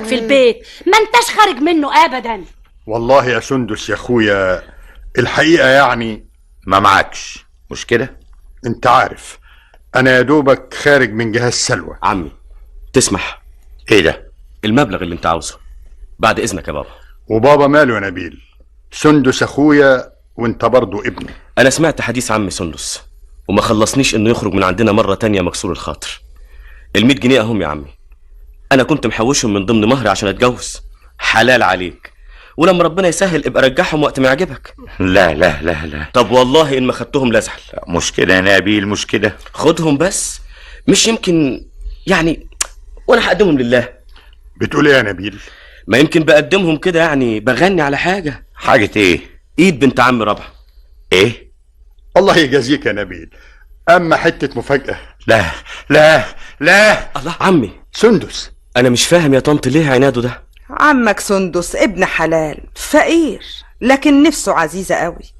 في البيت ما انتش خارج منه ابدا. والله يا سندس يا اخويا، الحقيقة يعني ما معكش مش كده؟ انت عارف انا يا دوبك خارج من جهاز سلوى. عمي تسمح؟ ايه ده؟ المبلغ اللي انت عاوزه بعد اذنك يا بابا. وبابا ماله يا نبيل؟ سندس اخويا وانت برضو ابني. انا سمعت حديث عمي سندس وما خلصنيش انه يخرج من عندنا مرة تانية مكسور الخاطر. ال100 جنيه اهم يا عمي، انا كنت محوشهم من ضمن مهري عشان اتجوز. حلال عليك، ولما ربنا يسهل ابقى رجعهم وقت ما يعجبك. لا لا لا لا، طب والله ان ما خدتهم لا ازعل. مش كده يا نبيل، مش كده. خدهم بس، مش يمكن يعني وانا هقدمهم لله. بتقول ايه يا نبيل؟ ما يمكن بقدمهم كده يعني بغني على حاجة. حاجة ايه؟ ايد بنت عمي رابعة. ايه؟ الله يجازيك يا نبيل، اما حتة مفاجأة. لا لا لا. الله عمي سندس، انا مش فاهم يا طنط ليه عناده ده. عمك سندس ابن حلال فقير لكن نفسه عزيزة قوي،